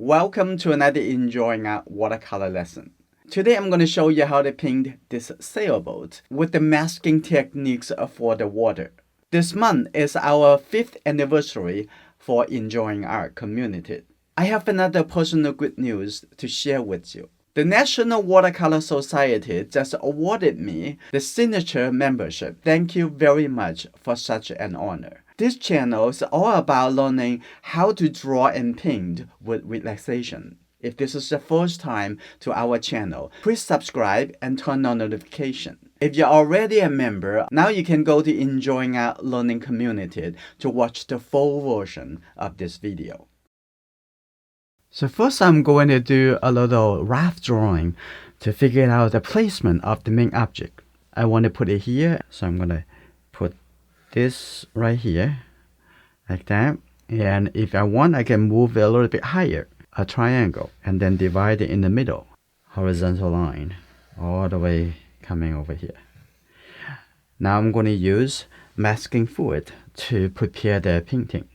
Welcome to another enjoying our watercolor lesson. Today I'm going to show you how to paint this sailboat with the masking techniques for the water. This month is our 5th anniversary for enjoying our community. I have another personal good news to share with you. The National Watercolor Society just awarded me the signature membership. Thank you very much for such an honor. This channel is all about learning how to draw and paint with relaxation. If this is the first time to our channel, please subscribe and turn on notification. If you're already a member, now you can go to Enjoying Our Learning Community to watch the full version of this video. So first I'm going to do a little rough drawing to figure out the placement of the main object. I want to put it here, so I'm going to put this right here, like that. And if I want, I can move it a little bit higher, a triangle, and then divide it in the middle, horizontal line, all the way coming over here. Now I'm going to use masking fluid to prepare the painting.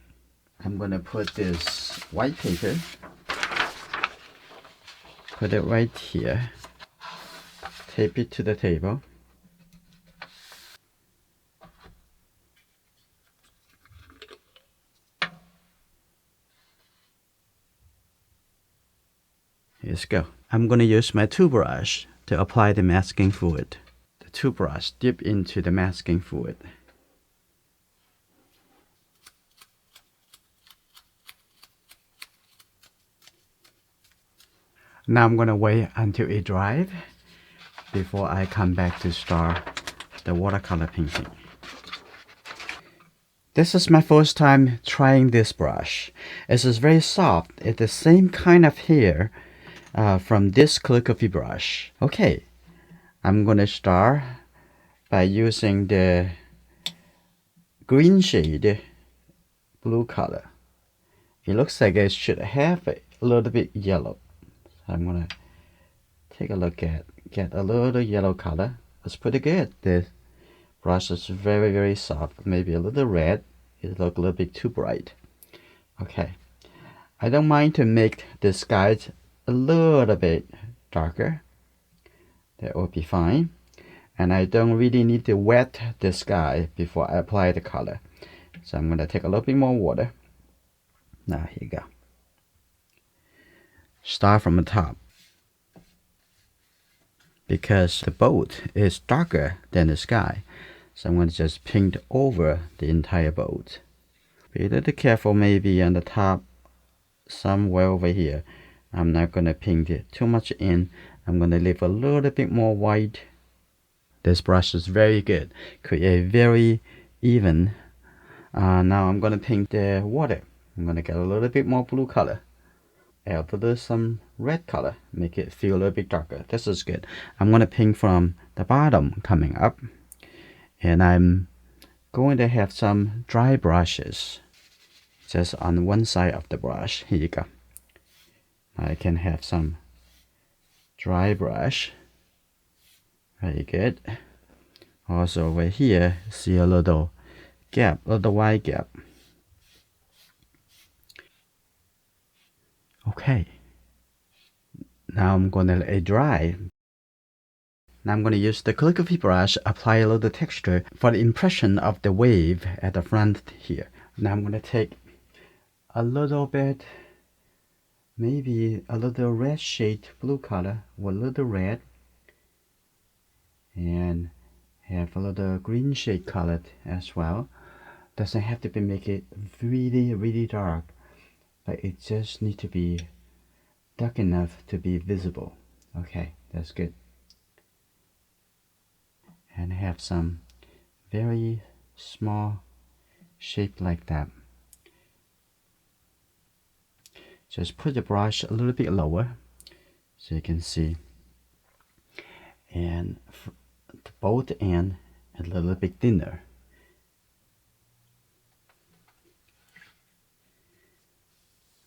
I'm going to put this white paper, put it right here, tape it to the table. Let's go. I'm going to use my toothbrush to apply the masking fluid. The toothbrush dip into the masking fluid. Now I'm going to wait until it dries before I come back to start the watercolor painting. This is my first time trying this brush. It is very soft. It's the same kind of hair from this calligraphy brush. Okay, I'm going to start by using the green shade blue color. It looks like it should have a little bit yellow. I'm gonna take a look at get a little yellow color. It's pretty good. The brush is very soft. Maybe a little red. It looks a little bit too bright. Okay, I don't mind to make the skies a little bit darker. That will be fine. And I don't really need to wet the sky before I apply the color. So I'm gonna take a little bit more water. Now here you go. Start from the top. Because the boat is darker than the sky, so I'm going to just paint over the entire boat. Be a little careful, maybe on the top, somewhere over here. I'm not going to paint it too much in. I'm going to leave a little bit more white. This brush is very good. Create very even. Now I'm going to paint the water. I'm going to get a little bit more blue color. Add a little some red color, make it feel a little bit darker. This is good. I'm going to paint from the bottom coming up, and I'm going to have some dry brushes just on one side of the brush. Here you go. I can have some dry brush. Very good. Also over here, see a little gap, a little wide gap. Okay, now I'm going to let it dry. Now I'm going to use the calligraphy brush, apply a little texture for the impression of the wave at the front here. Now I'm going to take a little bit, maybe a little red shade blue color with a little red, and have a little green shade colored as well. Doesn't have to be make it really dark, but it just need to be dark enough to be visible. Okay, that's good. And have some very small shape like that. Just put the brush a little bit lower so you can see, and the both end a little bit thinner.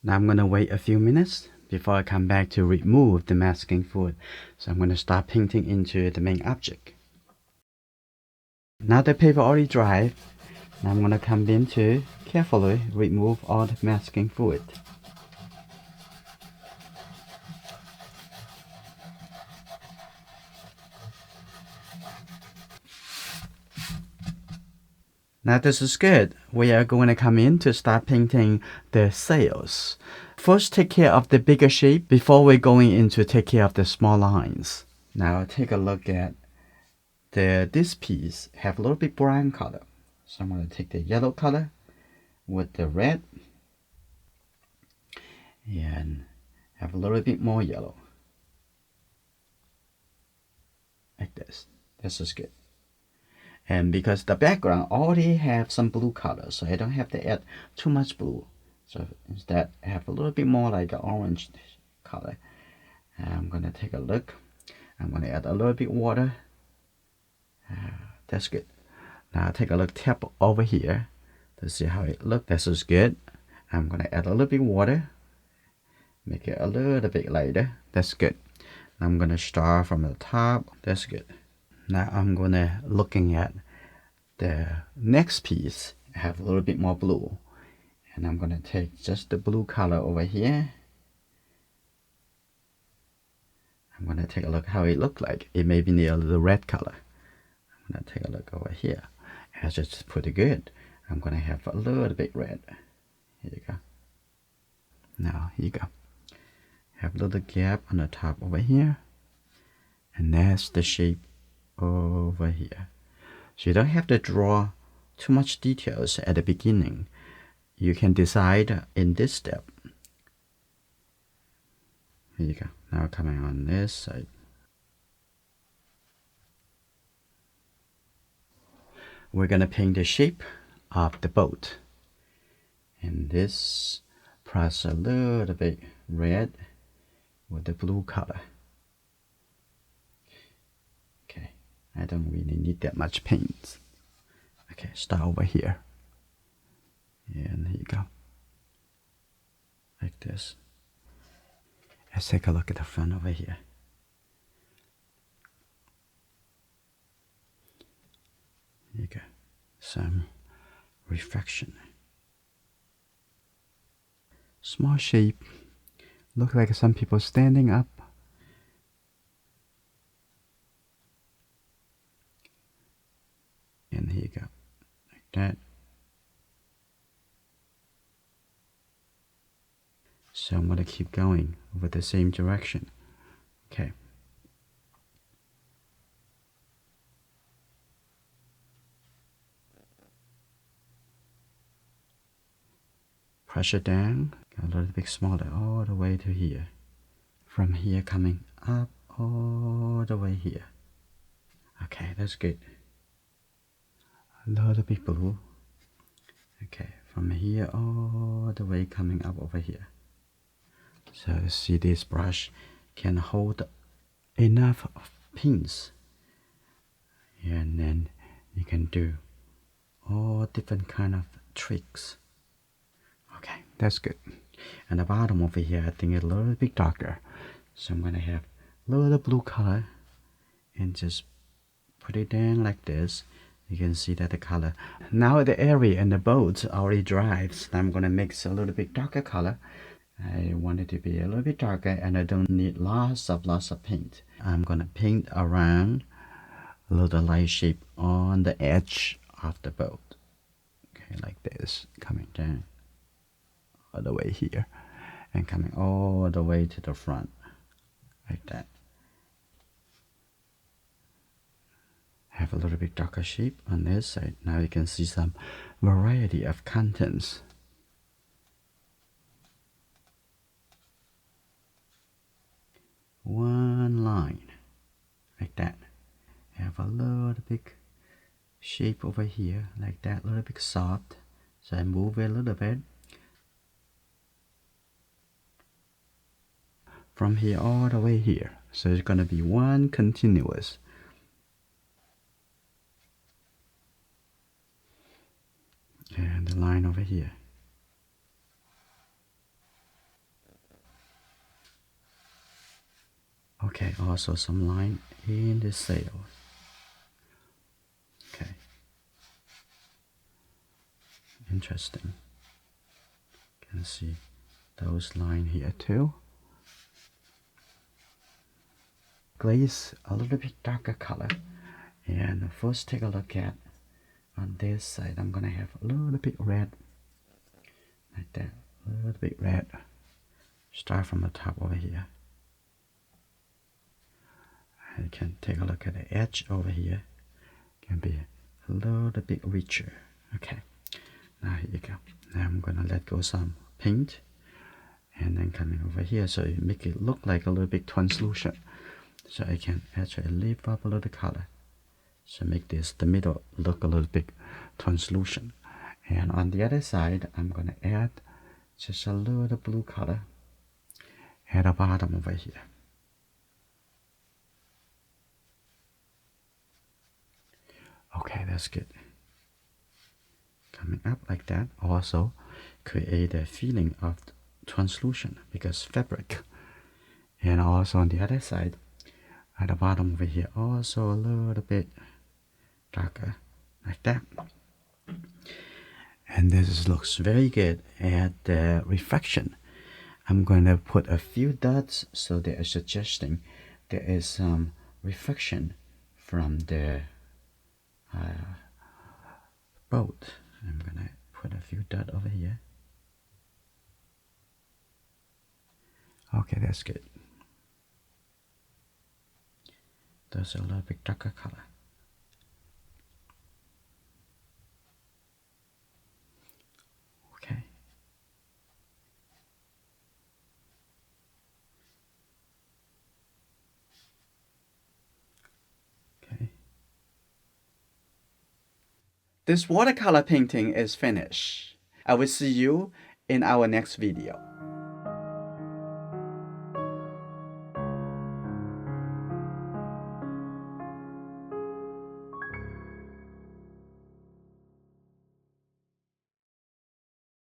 Now I'm going to wait a few minutes before I come back to remove the masking fluid. So I'm going to start painting into the main object. Now the paper already dried, now I'm going to come in to carefully remove all the masking fluid. Now this is good. We are going to come in to start painting the sails. First take care of the bigger shape before we're going in to take care of the small lines. Now take a look at this piece have a little bit brown color. So I'm going to take the yellow color with the red and have a little bit more yellow. Like this. This is good. And because the background already have some blue color, so I don't have to add too much blue. So instead, I have a little bit more like an orange color. And I'm going to take a look. I'm going to add a little bit water. That's good. Now take a look, tap over here to see how it looks. This is good. I'm going to add a little bit water. Make it a little bit lighter. That's good. I'm going to start from the top. That's good. Now I'm going to looking at the next piece. I have a little bit more blue. And I'm going to take just the blue color over here. I'm going to take a look how it looks like. It may be near the red color. I'm going to take a look over here. That's just pretty good. I'm going to have a little bit red. Here you go. Now, here you go. Have a little gap on the top over here. And that's the shape over here. So you don't have to draw too much details at the beginning. You can decide in this step. Here you go. Now coming on this side. We're going to paint the shape of the boat. And this plus a little bit red with the blue color. Okay, I don't really need that much paint. Okay, start over here. And here you go. Like this. Let's take a look at the front over here. Here you go. Some reflection. Small shape. Look like some people standing up. And here you go. Like that. So I'm going to keep going with the same direction. Okay. Pressure down, a little bit smaller, all the way to here. From here coming up, all the way here. Okay, that's good. A little bit blue. Okay, from here all the way coming up over here. So see, this brush can hold enough pins. And then you can do all different kind of tricks. Okay, that's good. And the bottom over here, I think it's a little bit darker. So I'm going to have a little blue color and just put it down like this. You can see that the color. Now the area and the boat already dry. So I'm going to mix a little bit darker color. I want it to be a little bit darker and I don't need lots of paint. I'm going to paint around a little light shape on the edge of the boat. Okay, like this, coming down all the way here and coming all the way to the front like that. Have a little bit darker shape on this side. Now you can see some variety of contents. One line like that. Have a little bit shape over here like that, a little bit soft. So I move it a little bit. From here all the way here. So it's going to be one continuous. And the line over here. Okay, also some line in the sail. Okay. Interesting. You can see those lines here too. Glaze a little bit darker color. And first take a look at on this side, I'm gonna have a little bit red, like that, a little bit red. Start from the top over here. You can take a look at the edge over here. Can be a little bit richer. Okay, now here you go. Now I'm gonna let go some paint, and then coming over here, so you make it look like a little bit translucent. So I can actually lift up a little color. So make this the middle look a little bit translucent. And on the other side, I'm gonna add just a little blue color at the bottom over here. Okay, that's good. Coming up like that also create a feeling of translucent because fabric. And also on the other side, at the bottom over here, also a little bit darker, like that. And this looks very good at the reflection. I'm going to put a few dots so they are suggesting there is some reflection from the boat. I'm going to put a few dots over here. Okay, that's good. Those are a little bit darker color. Okay. Okay. This watercolor painting is finished. I will see you in our next video.